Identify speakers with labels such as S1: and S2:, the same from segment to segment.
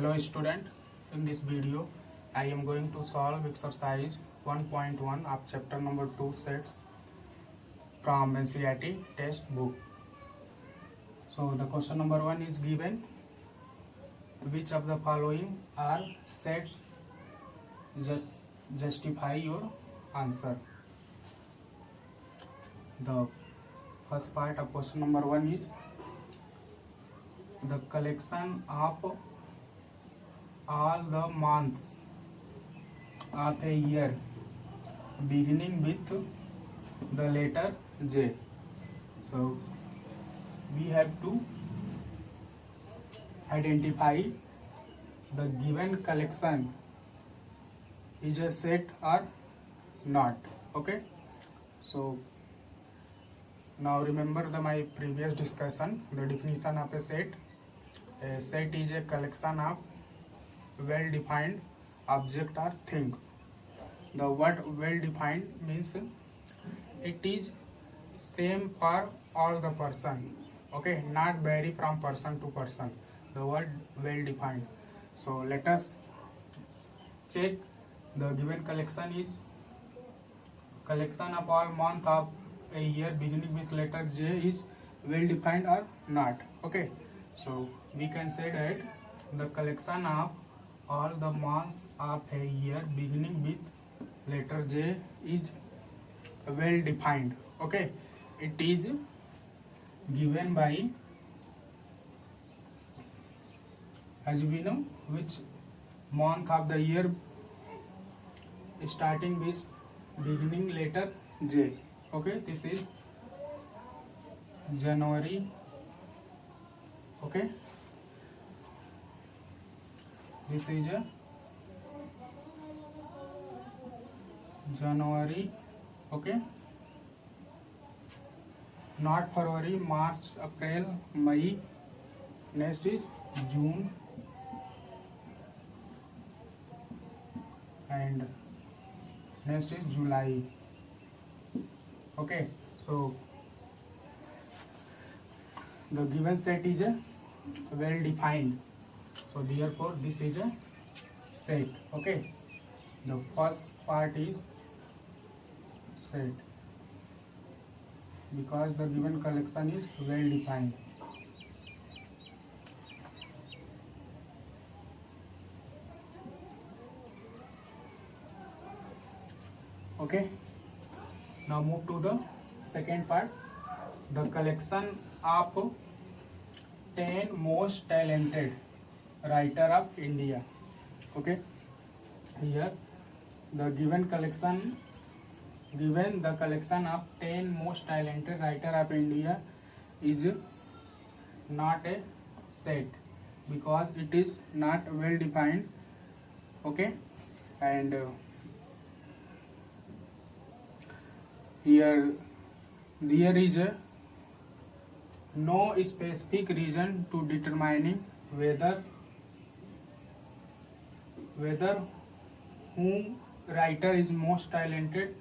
S1: Hello student, in this video I am going to solve exercise 1.1 of chapter number 2 sets from NCERT test book. So the question number 1 is given, which of the following are sets? Justify your answer. The first part of question number 1 is the collection of all the months of a year beginning with the letter J. So we have to identify the given collection is a set or not. Okay, so now remember my previous discussion, the definition of a set. A set is a collection of well defined object or things. The word well defined means it is same for all the person, okay, not vary from person to person. The word well defined. So let us check. The given collection is collection of all month of a year beginning with letter J is well defined or not. Okay, so we can say that the collection of all the months of a year beginning with letter J is well defined. Okay, it is given by, as we know, which month of the year starting with beginning letter J. Okay, this is January. Okay, this is a January. Okay, not February, March, April, May. Next is June and next is July. Okay, so the given set is a well defined, so therefore this is a set. Okay, the first part is set because the given collection is well defined. Okay, now move to the second part, the collection of 10 most talented writer of India. Okay, here the given the collection of 10 most talented writer of India is not a set because it is not well defined. Okay, and here there is no specific reason to determining whether whom writer is most talented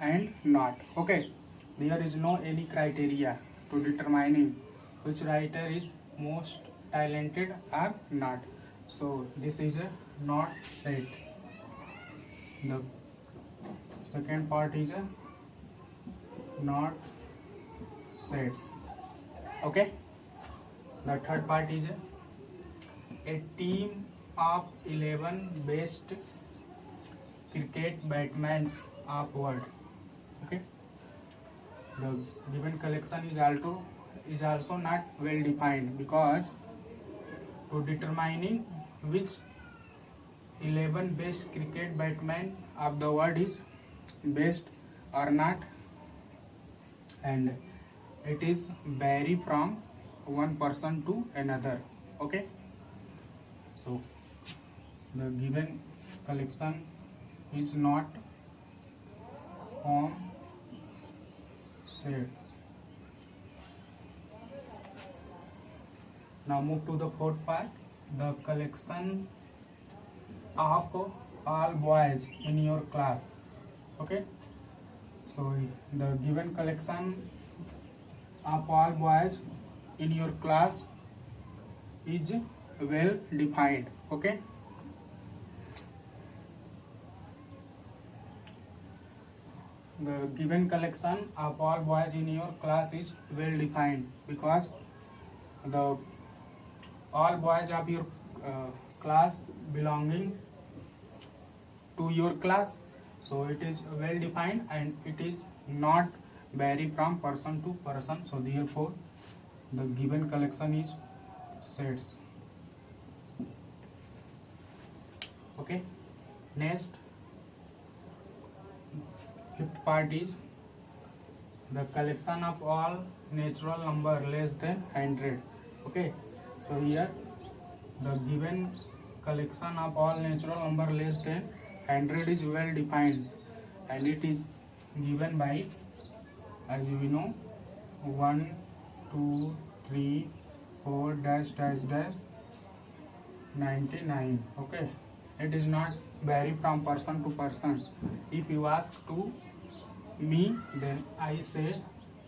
S1: and not. Okay, there is no any criteria to determining which writer is most talented or not. So this is a not set. The second part is a not sets. Okay, the third part is a team of 11 best cricket batsmen of world. Okay, the given collection is also not well defined because to determining which 11 best cricket batsmen of the world is best or not, and it is vary from one person to another. Okay, so the given collection is not on sets. Now move to the fourth part, the collection of all boys in your class. Okay, so the given collection of all boys in your class is well defined. Okay, the given collection of all boys in your class is well defined because the all boys of your class belonging to your class, so it is well defined and it is not vary from person to person, so therefore the given collection is sets. Okay, next fifth part is the collection of all natural number less than 100. Okay, so here the given collection of all natural number less than 100 is well defined and it is given by, as we know, 1 2 3 4 dash dash dash 99. Okay, it is not vary from person to person. If you ask to me, then I say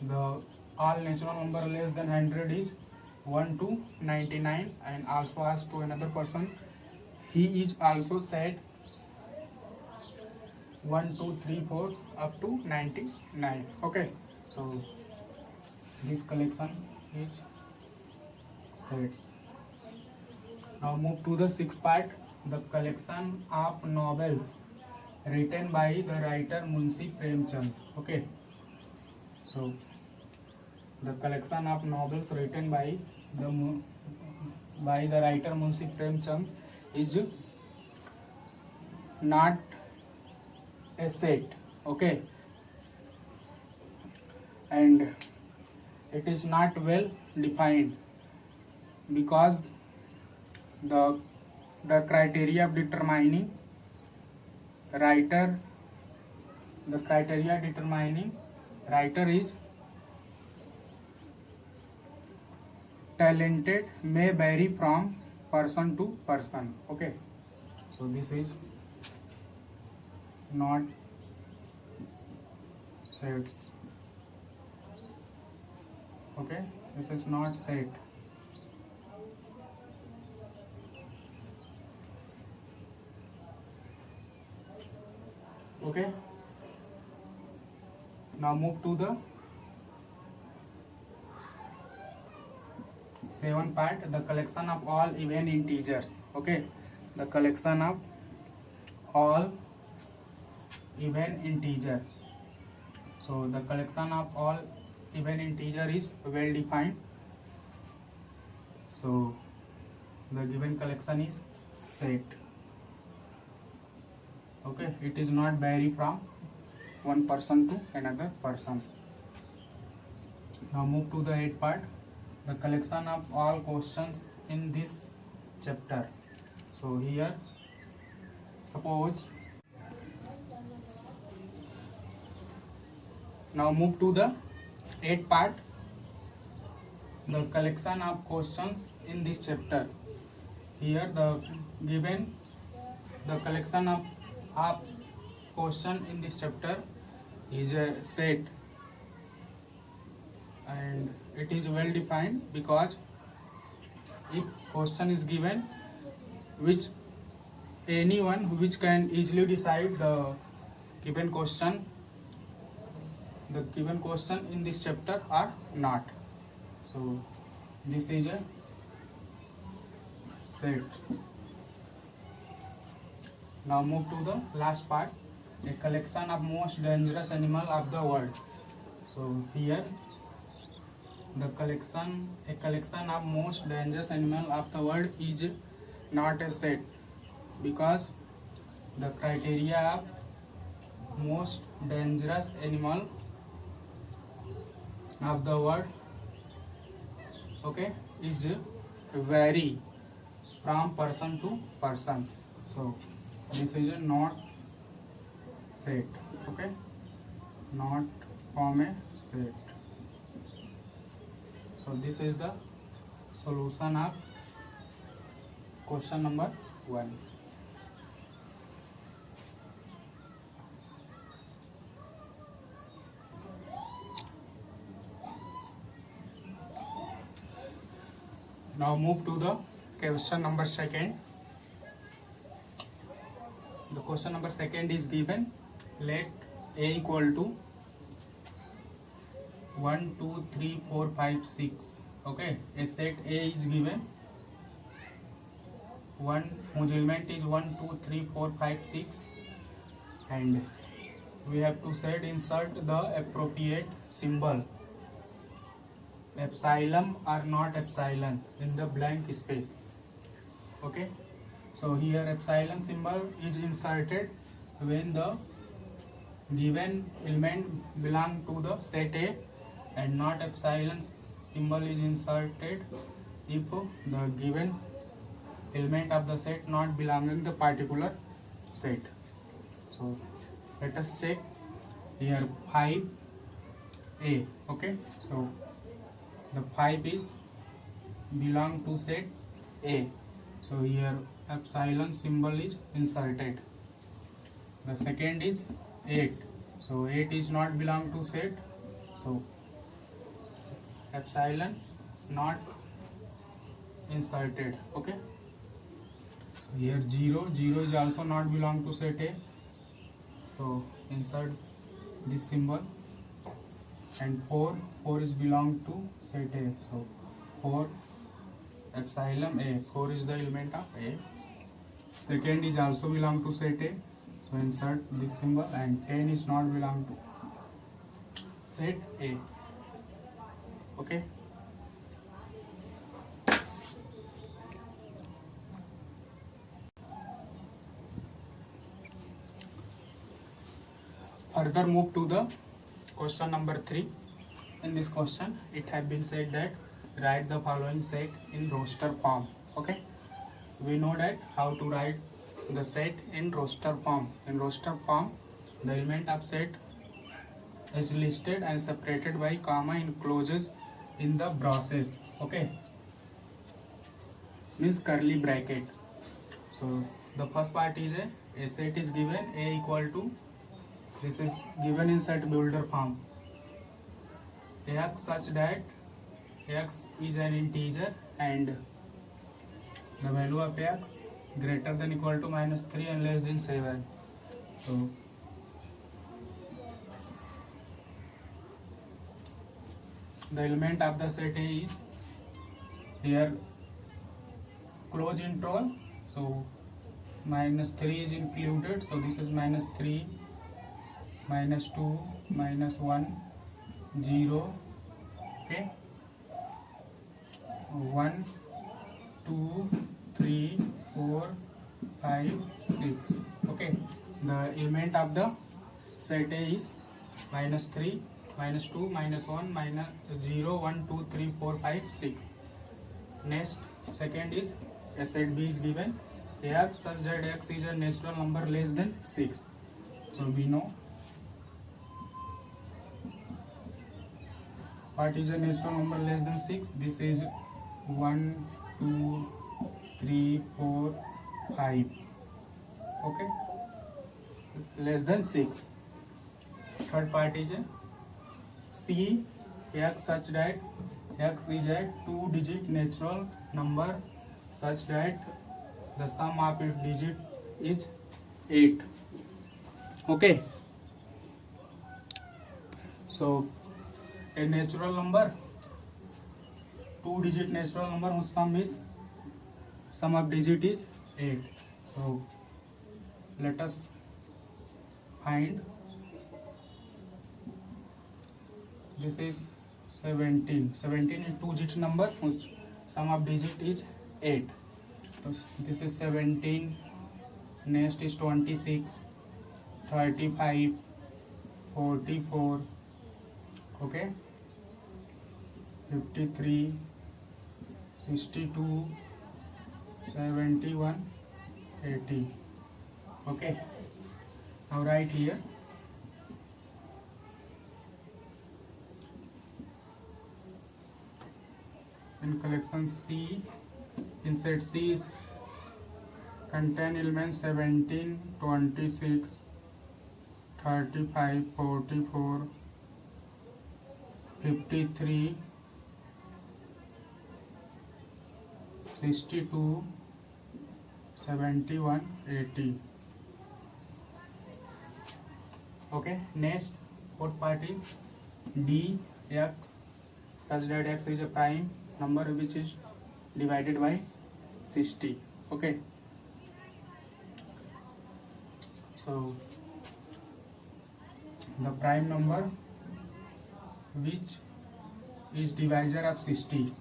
S1: the all natural number less than 100 is 1 to 99, and also ask to another person, he is also said 1 2 3 4 up to 99. Okay, so this collection is sets. Now move to the sixth part, the collection of novels written by the writer Munshi Premchand. Okay, so the collection of novels written by the writer Munshi Premchand is not a set. Okay, and it is not well defined because the criteria of determining writer is talented may vary from person to person. Okay, so this is not sets. Okay, this is not set. Okay, now move to the seventh part, the collection of all even integers. Okay, the collection of all even integer. So the collection of all even integer is well defined, so the given collection is set. Okay, it is not vary from one person to another person. Now move to the eighth part, the collection of all questions in this chapter. So here, suppose, now move to the eighth part, the collection of questions in this chapter. Here the given the collection of question in this chapter is a set and it is well defined because if question is given which anyone which can easily decide the given question in this chapter or not, so this is a set. Now move to the last part, a collection of most dangerous animal of the world. So here a collection of most dangerous animal of the world is not a set because the criteria of most dangerous animal of the world, okay, is vary from person to person, so this is a not set. Okay, not from a set. So this is the solution of question number 1. Now move to the Question number second. The question number second is given. Let A equal to 1, 2, 3, 4, 5, 6. Okay, a set A is given. Whose element is 1, 2, 3, 4, 5, 6, and we have to set insert the appropriate symbol epsilon or not epsilon in the blank space. Okay, so here epsilon symbol is inserted when the given element belong to the set A, and not epsilon symbol is inserted if the given element of the set not belonging to the particular set. So let us check here 5A. Okay, so the 5 is belong to set A, so here epsilon symbol is inserted. The second is 8, so 8 is not belong to set, so epsilon not inserted. Okay, so here 0 is also not belong to set A, so insert this symbol, and 4 is belong to set A, so 4 epsilon A, 4 is the element of A. Second is also belong to set A, so insert this symbol, and 10 is not belong to set A. Okay, further move to the question number 3. In this question it has been said that write the following set in roster form. Okay, we know that how to write the set in roster form. In roster form, the element of set is listed and separated by comma enclosures in the braces. Okay, means curly bracket. So the first part is a set is given A equal to, this is given in set builder form, x such that x is an integer and the value of x greater than equal to -3 and less than 7. So the element of the set A is here close interval, so -3 is included, so this is -3, -2, -1, 0. Okay, 1, 2, 3, 4, 5, 6. Okay, the element of the set A is -3, -2, -1, -0, 1, 2, 3, 4, 5, 6. Next, second is a set B is given x such that x is a natural number less than 6. So we know what is a natural number less than 6. This is 1, 2, 3, 4, 5. Okay, less than 6. Third part is C, x such that x is a 2-digit natural number such that the sum of its digit is 8. Okay, so a natural number, 2-digit natural number whose sum of digit is 8. So let us find, this is 17 is 2-digit number whose sum of digit is 8. So this is 17, next is 26, 35, 44, okay, 53, 62, 71, 80. Okay, now write here in collection C, in set C is contain elements 17, 26, 35, 44, 53, 62, 71, 80. Okay, next fourth part is dx such that x is a prime number which is divided by 60. Okay, so the prime number which is divisor of 60.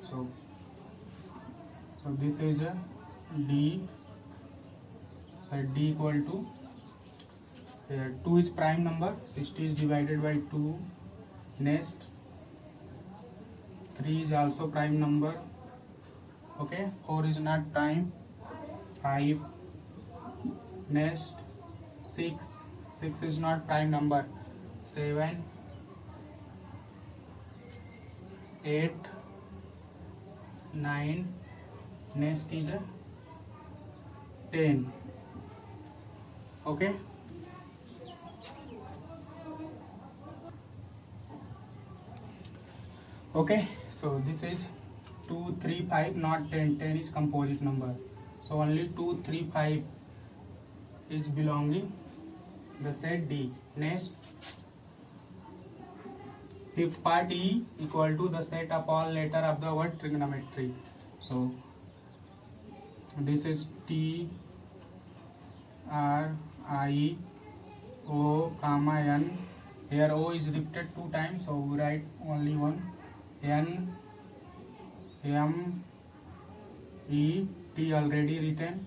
S1: So this is a d. So d equal to 2 is prime number, 60 is divided by 2. Next 3 is also prime number. Okay, 4 is not prime. 5. Next 6 is not prime number. 7, 8, 9. Next is a 10. Okay, okay, so this is 2, 3, 5, not 10. 10 is composite number, so only 2, 3, 5 is belonging the set D. Next, fifth part E equal to the set of all letter of the word trigonometry. So this is T, R, I, O, comma N. Here O is repeated 2 times, so we write only one. N, M, E, T already written,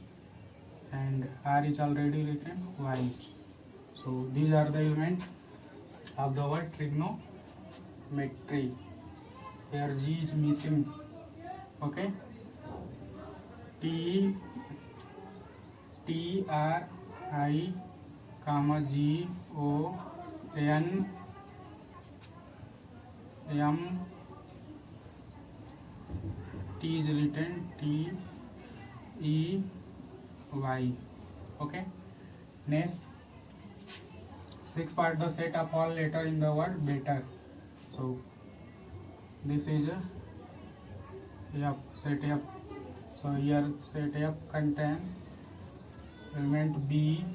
S1: and R is already written, Y. So these are the elements of the word trigonometry. Here G is missing. Okay, T, R, I, comma G, O, N, M, T is written, T, E, Y. Okay, next, sixth part, the set of all letter in the word better. So this is a F, set F. So here set F contain element B,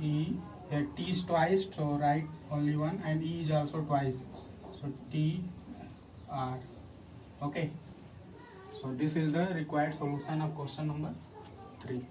S1: E. Here T is twice, so write only one, and E is also twice, so T, R. Okay, so this is the required solution of question number 3.